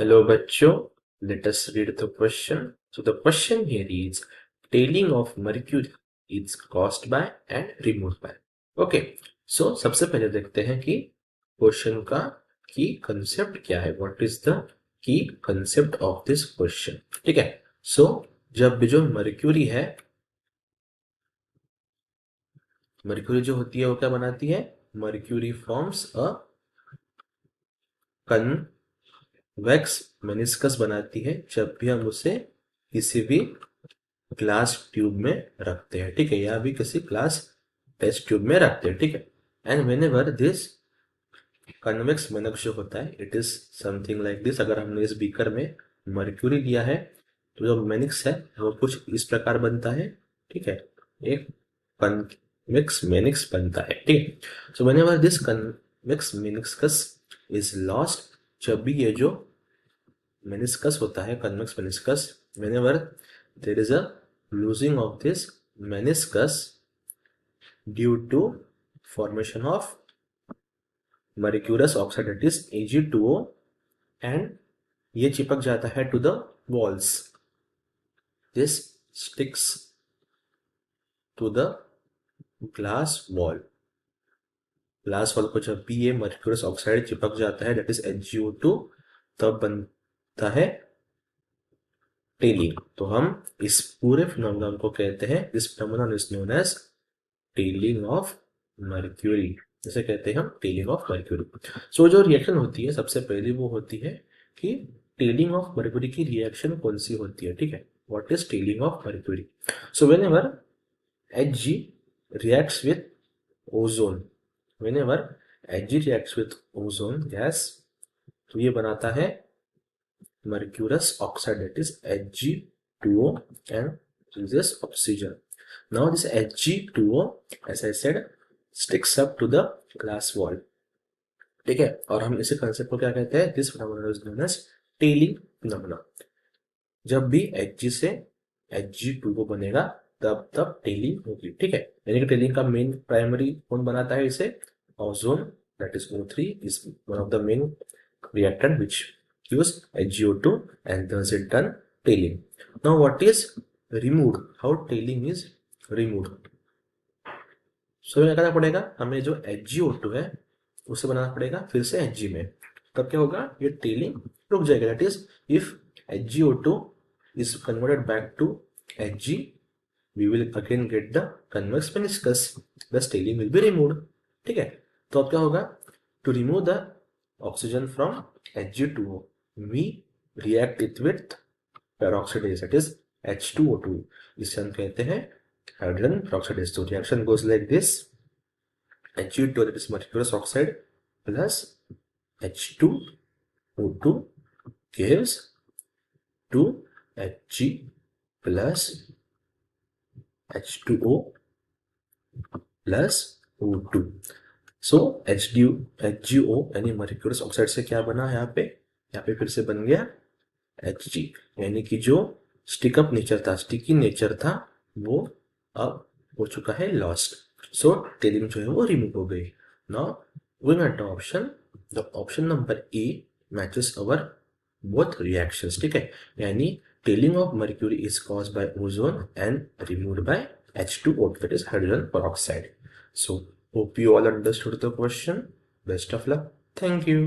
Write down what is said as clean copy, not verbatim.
Hello, bachcho. Let us read the question. So the question here is tailing of mercury is caused by and removed by. Okay. So सबसे पहले देखते हैं कि question का की concept क्या है. What is the key concept of this question. ठीक है. सो जब भी जो मर्क्यूरी है, मर्क्यूरी जो होती है वो क्या बनाती है? Mercury forms a convex meniscus बनाती है जब भी हम उसे किसी भी ग्लास ट्यूब में रखते हैं. ठीक है, या भी किसी ग्लास टेस्ट ट्यूब में रखते हैं. ठीक है. And when ever this convex meniscus जो होता है, it is something like this. अगर हमने इस बीकर में मर्क्यूरी लिया है तो जो मेनिक्स है वो कुछ इस प्रकार बनता है. ठीक है, एक कन्वेक्स मेनिक्स बनता है. ठीक है. So when ever this convex meniscus is lost, जब भी ये जो मेनिस्कस होता है, convex meniscus, whenever there is a losing of this meniscus due to formation of mercurous oxide, that is Ag2O, and ये चिपक जाता है to the walls. This sticks to the glass wall. Glass wall को जब भी ये mercurous oxide चिपक जाता है, that is HgO2, तब बनता है टेलिंग. तो हम इस पूरे फिनोमेनन को कहते हैं, this phenomenon is known as tailing of mercury. जैसे कहते हैं हम टेलिंग ऑफ मर्क्यूरी. सो जो रिएक्शन होती है सबसे पहले वो होती है कि टेलिंग ऑफ मर्क्यूरी की रिएक्शन कौन सी होती है. ठीक है, what is telling of mercury. So whenever Hg reacts with ozone, whenever Hg reacts with ozone gas, तो ये बनाता है mercurous oxide, that is Hg2O, and this oxygen. Now this Hg2O, as I said, sticks up to the glass wall. ठीक है, और हम इसे concept को क्या कहते हैं? This phenomenon is known as tailing phenomena. जब भी Hg से Hg2O बनेगा तब टेलिंग होगी. ठीक है, यानी कि टेलिंग का मेन प्राइमरी कौन बनाता है इसे? Ozone, that is O3 is one of the main reactant which use HgO2 and thus it done tailing. Now what is removed? How tailing is removed? So क्या करना पड़ेगा? हमें जो HgO2 है उसे बनाना पड़ेगा फिर से Hg में. तब क्या होगा? ये टेलिंग रुक जाएगा. That is, if HgO2 is converted back to Hg, we will again get the convex meniscus. Thus tailing will be removed. ठीक है, तो अब क्या होगा? To remove the oxygen from Hg2O, we react it with peroxidase, that is H2O2. इसे हम कहते हैं hydrogen peroxidase. So reaction goes like this: Hg2, that is mercurous oxide, plus H2O2 gives 2Hg plus H2O plus O2. So HgO यानी mercurous oxide से क्या बना है? यहाँ पे फिर से बन गया Hg, यानी कि जो स्टिकअप नेचर था, स्टिकी नेचर था, वो अब हो चुका है लॉस्ट. सो टेलिंग जो है वो रिमूव हो गई. Now going at the option, the option number A matches our both reactions. ठीक है, यानी telling of mercury is caused by ozone and removed by H2O, that is hydrogen peroxide. So hope you all understood the question. Best of luck. Thank you.